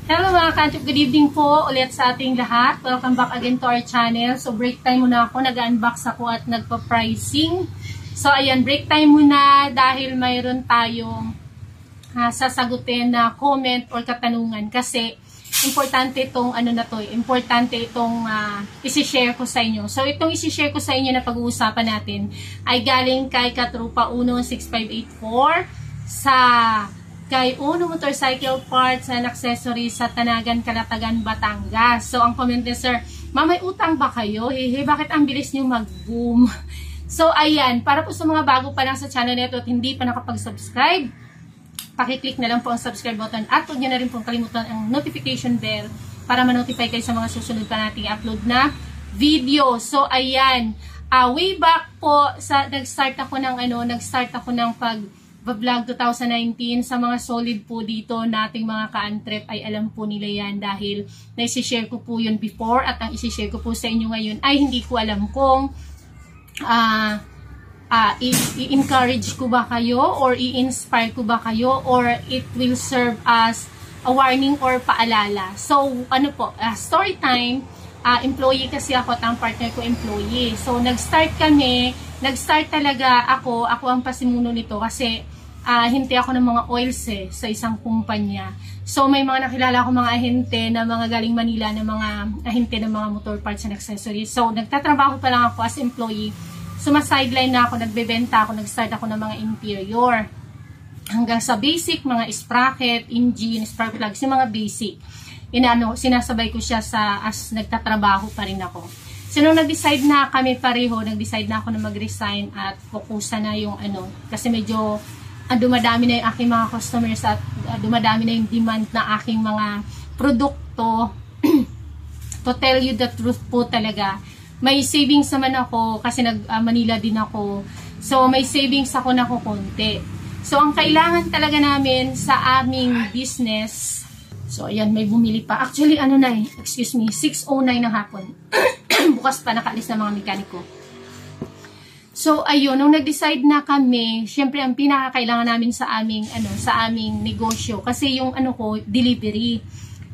Hello mga kanchop, good evening po ulit sa ating lahat. Welcome back again to our channel. So break time muna ako, nag-unbox ako at nagpa-pricing. So ayan, break time muna dahil mayroon tayong sasagutin na comment or katanungan kasi importante itong importante itong isi-share ko sa inyo. So itong isi-share ko sa inyo na pag-uusapan natin ay galing kay Katrupa 16584 sa kay Uno Motorcycle Parts and Accessories sa Tanagan, Calatagan, Batangas. So, ang comment niya, sir, may utang ba kayo? Hehe, bakit ang bilis niyo mag-boom? So, ayan, para po sa mga bago pa lang sa channel nito at hindi pa nakapag-subscribe, pakiclick na lang po ang subscribe button at huwag niyo na rin pong kalimutan ang notification bell para ma-notify kayo sa mga susunod pa nating upload na video. So, ayan, way back po, nag-start ako ng pag-vlog 2019 sa mga solid po dito nating mga ka-antrep ay alam po nila yan dahil na-share ko po yun before at ang isi-share ko po sa inyo ngayon ay hindi ko alam kung i-encourage ko ba kayo or i-inspire ko ba kayo or it will serve as a warning or paalala. So, story time, employee kasi ako at ang partner ko employee. So, nag-start talaga ako ang pasimuno nito kasi ahente ako ng mga oils sa isang kumpanya. So may mga nakilala ko mga ahente na mga galing Manila na mga ahente ng mga motor parts and accessories. So nagtatrabaho pa lang ako as employee. Suma-sideline na ako, nagbebenta ako, nag-start ako ng mga interior. Hanggang sa basic, mga sprocket, engine, spark plugs, yung mga basic. Sinasabay ko siya as nagtatrabaho pa rin ako. So nung nag-decide na kami pareho, nag-decide na ako na mag-resign at fokusan na yung kasi medyo dumadami na yung aking mga customers at dumadami na yung demand na aking mga produkto. To tell you the truth po talaga, may savings naman ako kasi nag-Manila din ako. So may savings ako na konti. So ang kailangan talaga namin sa aming business, so ayan, may bumili pa. Actually 6:09 ng hapon. Bukas pa, nakaalis na mga mekaniko. So, ayun, nung nag-decide na kami, syempre, ang pinakakailangan namin sa aming negosyo, kasi yung delivery,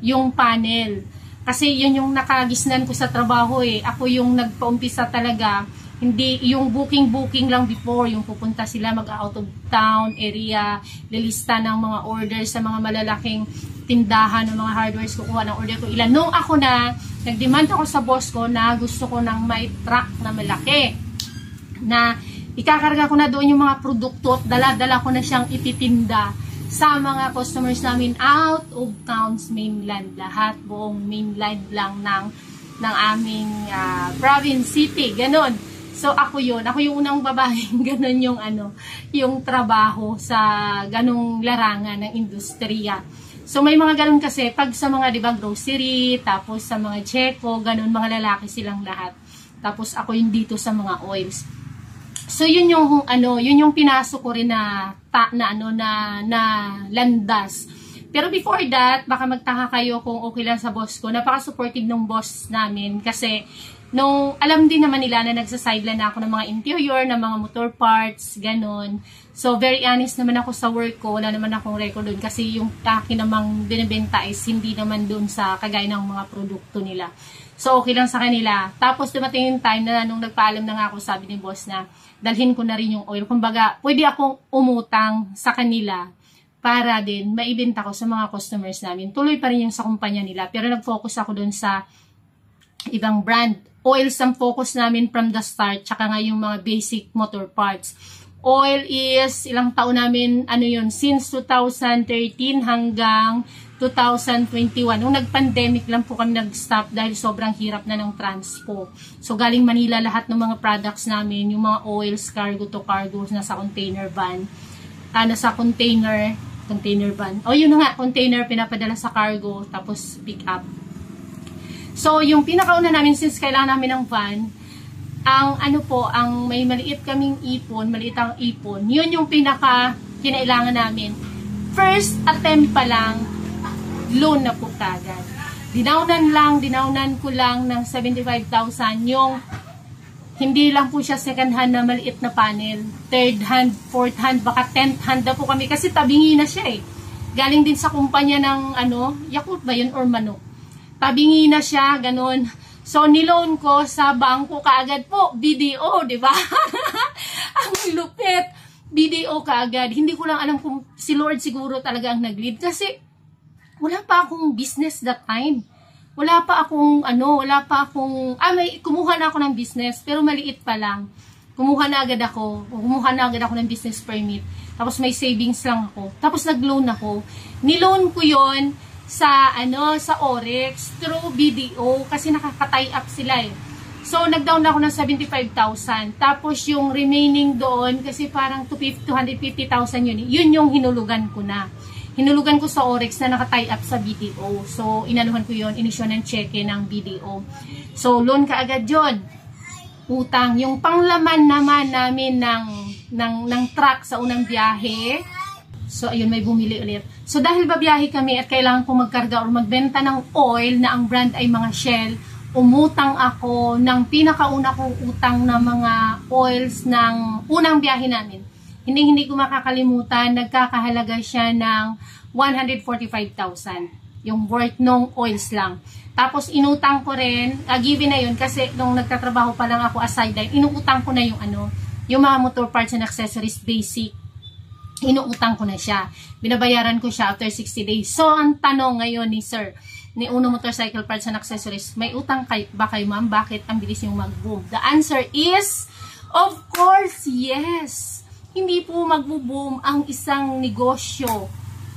yung panel. Kasi yun yung nakagisnan ko sa trabaho Ako yung nagpaumpisa talaga, hindi, yung booking lang before, yung pupunta sila mag-out of town area, lilista ng mga orders sa mga malalaking tindahan ng mga hardwares, kukuha ng order ko ilan. Nung ako nag-demand ako sa boss ko na gusto ko ng may truck na malaki, na ikakarga ko na doon yung mga produkto at dala-dala ko na siyang ititinda sa mga customers namin out of towns, mainland, lahat, buong mainland lang ng aming province city, ganon. So ako yung unang babaeng ganon yung trabaho sa ganong larangan ng industriya. So may mga ganon kasi pag sa mga grocery, tapos sa mga Checo, ganon, mga lalaki silang lahat. Tapos ako yung dito sa mga oils. So yun yung pinasok ko rin na landas. Pero before that, baka magtaka kayo kung okay lang sa boss ko. Napaka-supportive ng boss namin kasi nung alam din naman nila na nagsa-sideline na ako ng mga interior, ng mga motor parts, ganon. So very honest naman ako sa work ko, wala naman akong record doon kasi yung akin namang binibenta is hindi naman doon sa kagaya ng mga produkto nila. So, okay lang sa kanila. Tapos, dumating yung time na nung nagpaalam na nga ako, sabi ni boss na dalhin ko na rin yung oil. Kumbaga, pwede akong umutang sa kanila para din maibenta ko sa mga customers namin. Tuloy pa rin yung sa kumpanya nila. Pero nag-focus ako dun sa ibang brand. Oils ang focus namin from the start. Tsaka nga yung mga basic motor parts. Oil is, ilang taon namin, since 2013 hanggang 2021. Nung nag-pandemic lang po kami nag-stop dahil sobrang hirap na ng transpo. So, galing Manila lahat ng mga products namin, yung mga oils, cargo to cargo, nasa container van. Nasa container van. O, yun na nga, container, pinapadala sa cargo, tapos pick up. So, yung pinakauna namin, since kailangan namin ng van, ang may maliit kaming maliit ang ipon, yun yung kinailangan namin. First attempt pa lang, loan na po kagad. Dinaunan ko lang ng 75,000 yung hindi lang po siya second hand na maliit na panel. Third hand, fourth hand, baka 10th hand na po kami kasi tabingi na siya galing din sa kumpanya ng Yakult ba yun or manok. Tabingi na siya, ganun. So, niloan ko sa bangko kaagad po, BDO, di ba? Ang lupit, BDO kaagad. Hindi ko lang alam kung si Lord siguro talaga ang nag-lead kasi wala pa akong business that time. Wala pa akong kumuha na ako ng business, pero maliit pa lang. Kumuha na agad ako ng business permit. Tapos may savings lang ako. Tapos nag-loan ako. Niloan ko yon sa Orex through BDO kasi nakaka-tie up sila eh. So nag-down ako ng 75,000. Tapos yung remaining doon kasi parang 250,000 yun yung hinulugan ko na. Hinulugan ko sa Orex na naka-tie up sa BDO. So inanuhan ko yun, inisyon ng cheque ng BDO. So loan ka agad yun. Utang. Yung panglaman naman namin ng truck sa unang biyahe. So, ayun, may bumili ulit. So, dahil babiyahe kami at kailangan ko magkarga or magbenta ng oil na ang brand ay mga Shell, umutang ako ng pinakauna kong utang na mga oils ng unang biyahe namin. Hindi ko makakalimutan, nagkakahalaga siya ng 145,000. Yung worth nung oils lang. Tapos, inutang ko rin, given na yun kasi nung nagtatrabaho pa lang ako as sideline, inuutang ko na yung mga motor parts and accessories basic. Inuutang ko na siya. Binabayaran ko siya after 60 days. So, ang tanong ngayon ni Sir, ni Uno Motorcycle Parts and Accessories, may utang ba kayo ma'am? Bakit ang bilis yung mag-boom? The answer is, of course, yes. Hindi po mag-boom ang isang negosyo.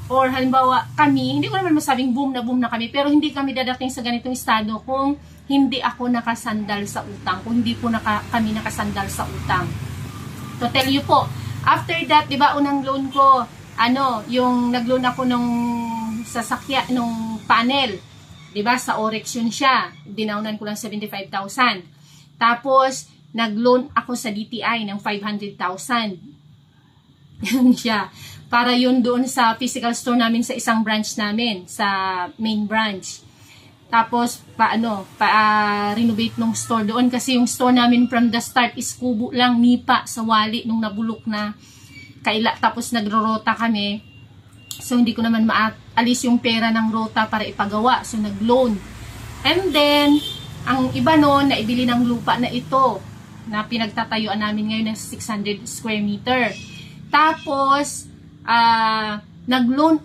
Or halimbawa, kami, hindi ko naman masabing boom na kami, pero hindi kami dadating sa ganitong estado kung hindi ako nakasandal sa utang. Kung hindi po kami nakasandal sa utang. To tell you po, after that, di ba, unang loan ko, yung nag-loan ako nung sasakyan, nung panel, di ba, sa Orex yun siya. Dinaunan ko lang 75,000. Tapos, nag-loan ako sa DTI ng 500,000. Yun siya. Para yun doon sa physical store namin sa isang branch namin, sa main branch. Tapos, renovate nung store doon kasi yung store namin from the start is kubo lang, nipa sa wali nung nabulok na tapos nagro-rota kami. So, hindi ko naman maalis yung pera ng rota para ipagawa. So, nag-loan. And then, ang iba noon, naibili ng lupa na ito na pinagtatayuan namin ngayon ng 600 square meter. Tapos, nag-loan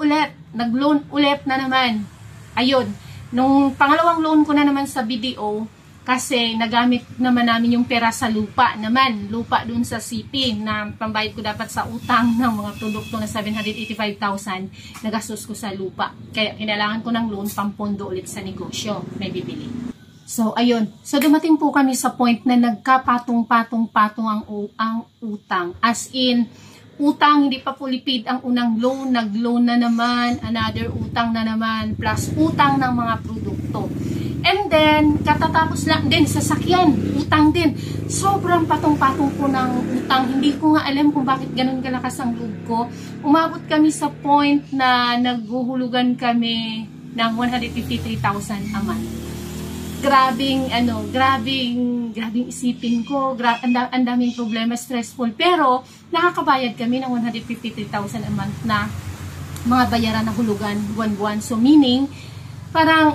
ulit na naman. Ayun. Nung pangalawang loan ko na naman sa BDO, kasi nagamit naman namin yung pera sa lupa naman. Lupa dun sa city na pambayad ko dapat sa utang ng mga produkto na 785,000 nagastos ko sa lupa. Kaya kinailangan ko ng loan pampondo ulit sa negosyo. May bibili. So, ayun. So, dumating po kami sa point na nagkapatong-patong ang utang. As in, utang, hindi pa fully paid ang unang loan, nag-loan na naman, another utang na naman, plus utang ng mga produkto. And then, katatapos lang din, sasakyan, utang din. Sobrang patong-patong po ng utang. Hindi ko nga alam kung bakit ganun kalakas ang loob ko. Umabot kami sa point na naghuhulugan kami ng 153,000 a month. Grabing isipin ko, ang daming problema, stressful, pero nakakabayad kami ng 153,000 a month na mga bayaran na hulugan buwan-buwan. So meaning, parang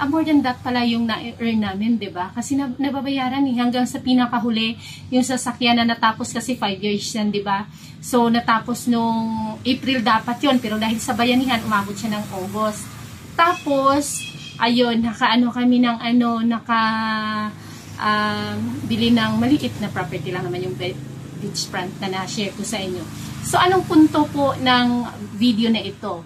more than that pala yung na-earn namin, 'di ba? Kasi nababayaran hanggang sa pinakahuli yung sasakyan na natapos kasi 5 years yan, 'di ba? So natapos nung April dapat 'yon, pero dahil sa bayanihan umabot siya ng August. Tapos ayun, kami ng bili ng maliit na property lang naman yung beachfront na na-share ko sa inyo. So, anong punto po ng video na ito?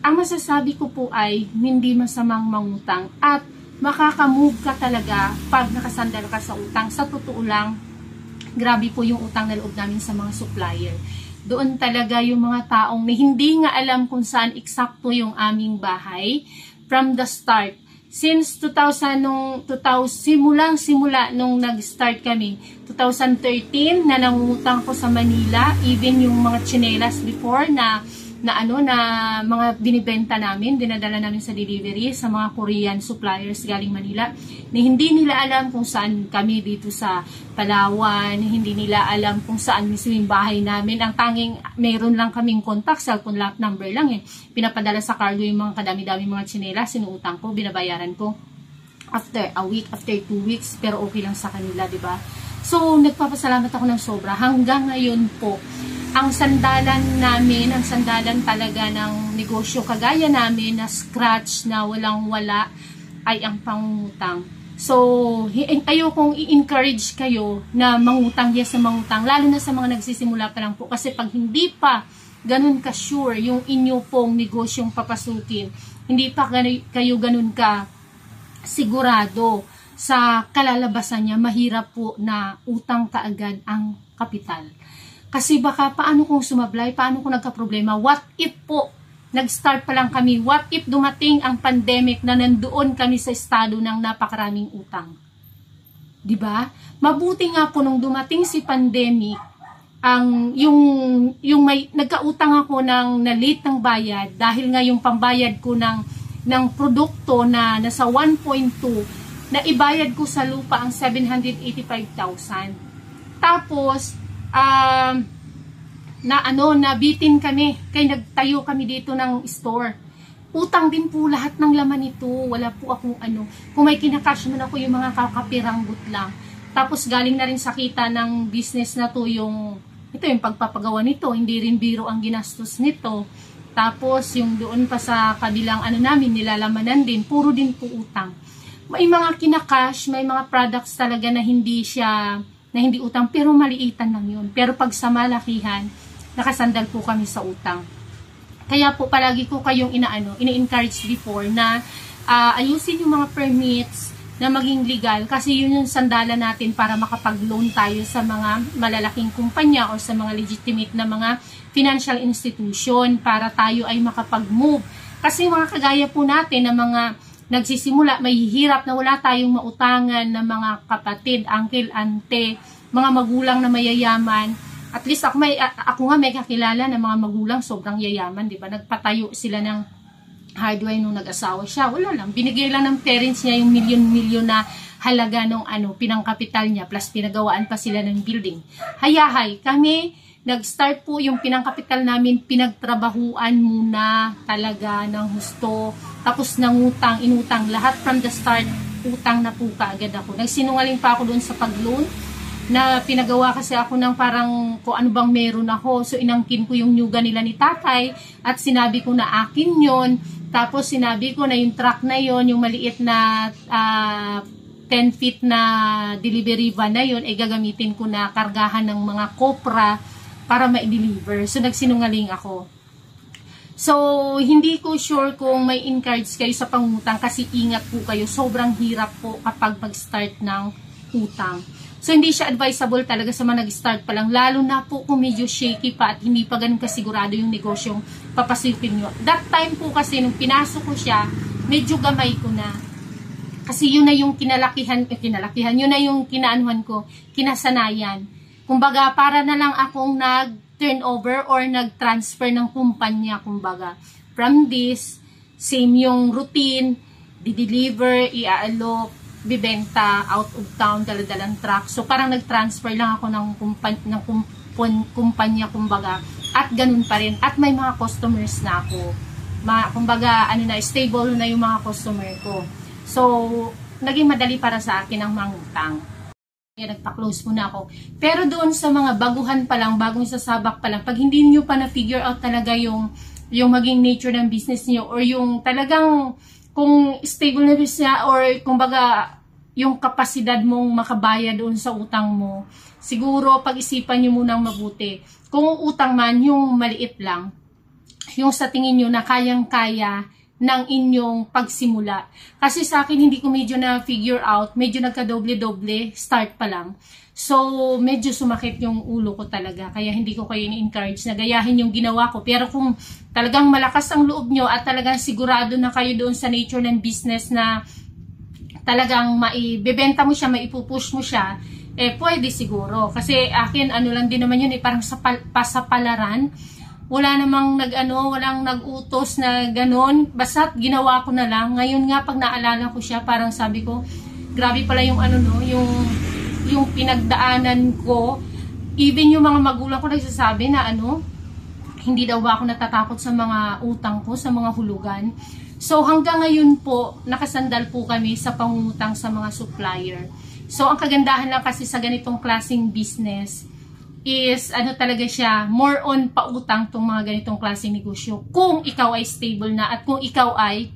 Ang masasabi ko po ay hindi masamang mangutang at makakamove ka talaga pag nakasandal ka sa utang. Sa totoo lang, grabe po yung utang na loob namin sa mga supplier. Doon talaga yung mga taong na hindi nga alam kung saan eksakto yung aming bahay. From the start, since simula nung nag-start kami, 2013 na nangungutang ko sa Manila, even yung mga tsinelas before na na mga binibenta namin, dinadala namin sa delivery sa mga Korean suppliers galing Manila, na hindi nila alam kung saan kami dito sa Palawan, hindi nila alam kung saan mismo yung bahay namin. Ang tanging meron lang kaming contact, cellphone number lang Pinapadala sa cargo yung mga kadami-dami mga tsinelas, sinuutang ko, binabayaran ko after a week, after 2 weeks, pero okay lang sa kanila, di ba? So, nagpapasalamat ako ng sobra. Hanggang ngayon po, ang sandalan namin, ang sandalan talaga ng negosyo kagaya namin na scratch, na walang-wala, ay ang pangutang. So, ayokong i-encourage kayo na mangutang, yes, na mangutang, lalo na sa mga nagsisimula pa lang po. Kasi pag hindi pa ganun ka sure yung inyo pong negosyong papasukin, hindi pa kayo ganun ka sigurado sa kalalabasan niya, mahirap po na utang kaagad ang kapital. Kasi baka paano kung sumablay, paano kung nagka-problema, what if po, nag-start pa lang kami, what if dumating ang pandemic na nandoon kami sa estado ng napakaraming utang? Diba? Mabuti nga po nung dumating si pandemic, yung may nagkautang ako ng na-late ng bayad, dahil nga yung pambayad ko ng produkto na nasa 1.2, na ibayad ko sa lupa ang 785,000. Tapos, nabitin kami, kaya nagtayo kami dito ng store. Utang din po lahat ng laman nito, wala po akong kung may kinakash man ako yung mga kakapiranggot lang. Tapos galing na rin sa kita ng business na to yung pagpapagawa nito, hindi rin biro ang ginastos nito. Tapos yung doon pa sa kabilang namin, nilalamanan din, puro din po utang. May mga kinakash, may mga products talaga na hindi utang, pero maliitan lang yun. Pero pag sa malakihan, nakasandal po kami sa utang. Kaya po palagi ko kayong ina-encourage before na ayusin yung mga permits na maging legal, kasi yun yung sandalan natin para makapag-loan tayo sa mga malalaking kumpanya o sa mga legitimate na mga financial institution para tayo ay makapag-move. Kasi mga kagaya po natin na mga nagsisimula, may hirap na wala tayong mautangan na mga kapatid, uncle, ante, mga magulang na mayayaman. At least ako nga may kakilala na mga magulang sobrang yayaman, di ba? Nagpatayo sila ng hardware nung nag-asawa siya. Wala lang, binigay lang ng parents niya yung milyon-milyon na halaga nung pinangkapital niya, plus pinagawaan pa sila ng building. Hayahay, kami nag-start po yung pinangkapital namin, pinagtrabahuan muna talaga ng husto, tapos nangutang, inutang, lahat from the start, utang na po kaagad ako. Nagsinungaling pa ako doon sa pag-loan, na pinagawa kasi ako ng parang kung ano bang meron ako. So inangkin ko yung nyuga nila ni tatay at sinabi ko na akin yon. Tapos sinabi ko na yung truck na yon, yung maliit na 10 feet na delivery van na yon, ay gagamitin ko na kargahan ng mga kopra para ma-deliver. So nagsinungaling ako. So hindi ko sure kung may encourage kayo sa pangutang, kasi ingat po kayo. Sobrang hirap po kapag mag-start ng utang. So, hindi siya advisable talaga sa mga nag-start pa lang. Lalo na po kung medyo shaky pa at hindi pa ganun kasigurado yung negosyong papasukin nyo. That time po kasi, nung pinasok ko siya, medyo gamay ko na. Kasi yun na yung kinalakihan, yun na yung kinaanuhan ko, kinasanayan. Kumbaga, para na lang akong nag-turnover or nag-transfer ng kumpanya, kumbaga. From this, same yung routine, di-deliver, i-aalok, bibenta, out of town, daladalang truck. So, parang nag-transfer lang ako ng kumpanya, kumbaga. At ganun pa rin. At may mga customers na ako. Kumbaga, stable na yung mga customer ko. So, naging madali para sa akin ang mangutang. Kaya nagpa-close muna ako. Pero doon sa mga baguhan pa lang, bagong sasabak pa lang, pag hindi nyo pa na-figure out talaga yung maging nature ng business nyo, or yung talagang kung stable na business niya, or kumbaga yung kapasidad mong makabaya doon sa utang mo, siguro pag-isipan nyo munang mabuti. Kung utang man, yung maliit lang, yung sa tingin nyo na kayang-kaya ng inyong pagsimula. Kasi sa akin, hindi ko medyo na-figure out, medyo nagka-doble-doble, start pa lang. So, medyo sumakit yung ulo ko talaga. Kaya hindi ko kayo ni-encourage na gayahin yung ginawa ko. Pero kung talagang malakas ang loob nyo at talagang sigurado na kayo doon sa nature ng business na talagang maibebenta mo siya, maipupush mo siya, pwede siguro. Kasi akin, lang din naman yun, parang pasapalaran. wala namang walang nag-utos na ganon. Basta ginawa ko na lang. Ngayon nga pag naalala ko siya, parang sabi ko, grabe pala yung yung pinagdaanan ko. Even yung mga magulang ko nagsasabi na hindi daw ba ako natatakot sa mga utang ko, sa mga hulugan. So hanggang ngayon po, nakasandal po kami sa pangungutang sa mga supplier. So ang kagandahan lang kasi sa ganitong klaseng business is talaga siya, more on pautang tong mga ganitong klaseng negosyo. Kung ikaw ay stable na at kung ikaw ay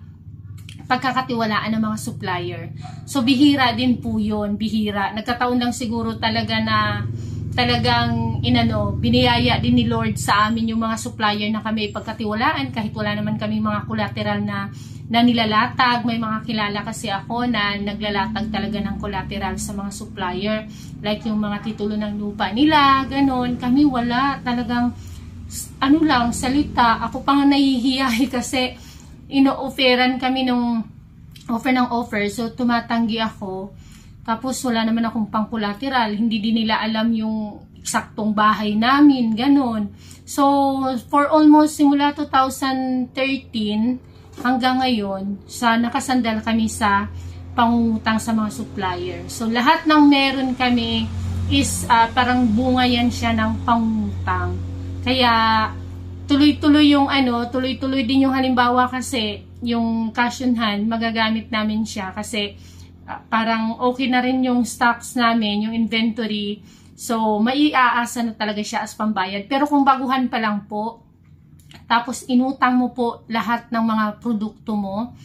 pagkakatiwalaan ng mga supplier. So bihira din po yun, bihira. Nagkataon lang siguro talaga na talagang biniyaya din ni Lord sa amin yung mga supplier na kami pagkatiwalaan kahit wala naman kami mga collateral na nilalatag. May mga kilala kasi ako na naglalatag talaga ng collateral sa mga supplier, like yung mga titulo ng lupa nila, ganon. Kami wala, talagang lang, salita. Ako pa nga nahihiyahi kasi ino-offeran kami nung offer. So tumatanggi ako. Tapos wala naman akong pang collateral, hindi din nila alam yung eksaktong bahay namin, ganon. So for almost simula 2013 hanggang ngayon, nakasandal kami sa pangungutang sa mga supplier. So lahat ng meron kami is parang bunga yan siya ng pangungutang. Kaya tuloy-tuloy yung tuloy-tuloy din yung halimbawa kasi yung cash on hand, magagamit namin siya kasi parang okay na rin yung stocks namin, yung inventory. So maiaasa na talaga siya as pambayad. Pero kung baguhan pa lang po, tapos inutang mo po lahat ng mga produkto mo,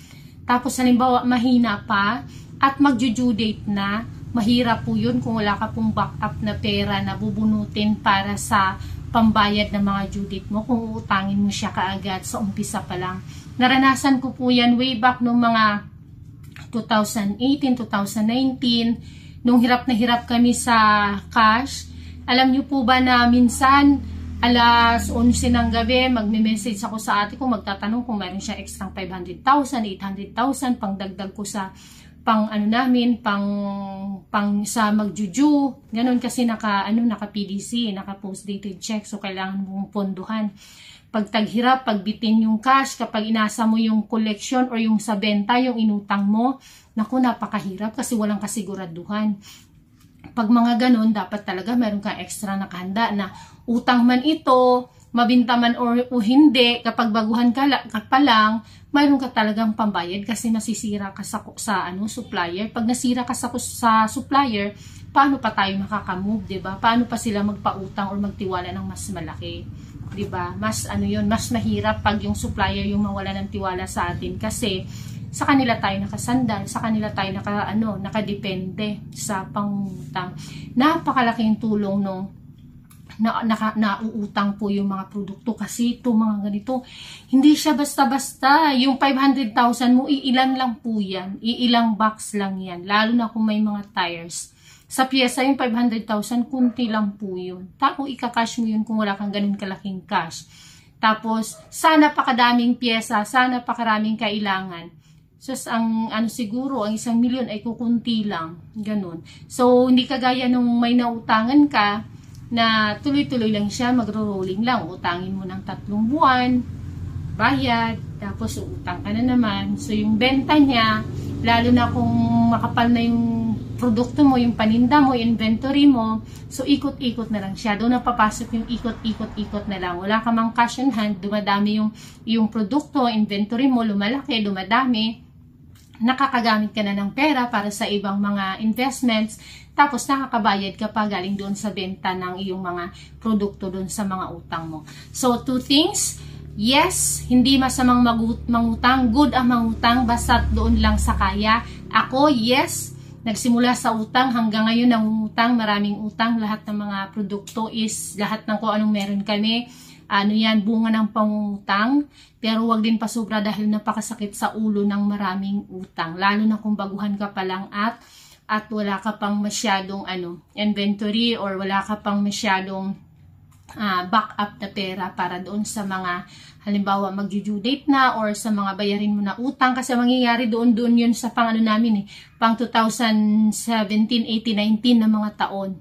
tapos halimbawa mahina pa at mag-due date na, mahirap po yun kung wala ka pong backup na pera na bubunutin para sa pambayad ng mga due date mo, kung uutangin mo siya kaagad sa umpisa pa lang. Naranasan ko po yan way back noong mga 2018, 2019, nung hirap na hirap kami sa cash. Alam niyo po ba na minsan alas 11 ng gabi, magme-message ako sa ate ko, magtatanong kung mayroon siya extra 500,000, 800,000, pang dagdag ko sa pang sa magjuju. Ganon kasi naka PDC, naka post dated check, so kailangan mong ponduhan. Pag taghirap, pagbitin yung cash, kapag inasa mo yung collection or yung sa benta, yung inutang mo, naku, napakahirap kasi walang kasiguraduhan. Pag mga ganon, dapat talaga meron kang extra nakahanda na utang man ito, mabinta man o hindi, kapag baguhan ka pa lang, mayroon ka talagang pambayad kasi masisira ka sa supplier. Pag nasira ka sa supplier, paano pa tayo makakamove, 'di ba? Paano pa sila magpautang or magtiwala ng mas malaki? 'Di ba? Mas mas mahirap pag yung supplier yung mawala ng tiwala sa atin kasi sa kanila tayo nakasandal, sa kanila tayo nakadepende sa pangutang. Napakalaking tulong nung nauutang po yung mga produkto kasi ito mga ganito, hindi siya basta-basta. Yung 500,000 mo, iilan lang po yan, iilang box lang yan, lalo na kung may mga tires. Sa pyesa yung 500,000, kunti lang po yun. Tapos ika-cash mo yun kung wala kang ganun kalaking cash. Tapos sana pakadaming pyesa, sana pakaraming kailangan. So ang siguro ang 1 milyon ay kukunti lang, ganun. So hindi kagaya nung may nautangan ka na tuloy-tuloy lang siya, magro-rolling lang. Utangin mo ng 3 buwan, bayad, tapos utang ka na naman. So yung benta niya, lalo na kung makapal na yung produkto mo, yung paninda mo, yung inventory mo, so ikot-ikot na lang siya. Doon na papasok yung ikot-ikot na lang. Wala ka mang cash on hand, dumadami yung produkto, inventory mo, lumalaki, dumadami. Nakakagamit ka na ng pera para sa ibang mga investments, tapos nakakabayad ka pa galing doon sa benta ng iyong mga produkto doon sa mga utang mo. So 2 things, yes, hindi masamang mangutang, good ang mangutang, basta doon lang sa kaya. Ako, yes, nagsimula sa utang, hanggang ngayon nangungutang, maraming utang, lahat ng mga produkto is, lahat ng kung anong meron kami, yan, bunga ng pangungutang. Pero wag din pasobra dahil napakasakit sa ulo ng maraming utang, lalo na kung baguhan ka pa lang at wala ka pang masyadong inventory or wala ka pang masyadong backup na pera para doon sa mga halimbawa mag-due date na or sa mga bayarin mo na utang, kasi mangyayari doon yun sa pang namin pang 2017, 18, 19 na mga taon.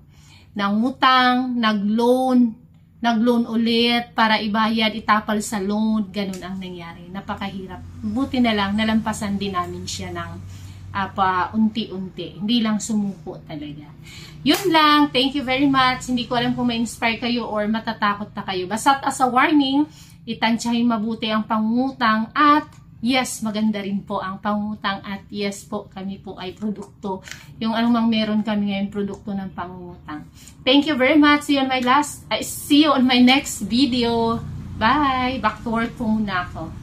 Nangutang, nag-loan, nag-loan ulit para ibayad, itapal sa loan, ganun ang nangyari. Napakahirap. Buti na lang, nalampasan din namin siya ng unti-unti. Hindi lang sumuko talaga. Yun lang. Thank you very much. Hindi ko alam kung ma-inspire kayo or matatakot na kayo. Basta as a warning, itansyahin mabuti ang pangungutang at yes, maganda rin po ang pangungutang at yes po, kami po ay produkto. Yung anumang meron kami ngayon, produkto ng pangungutang. Thank you very much. See you on my next video. Bye! Back to work po muna ako.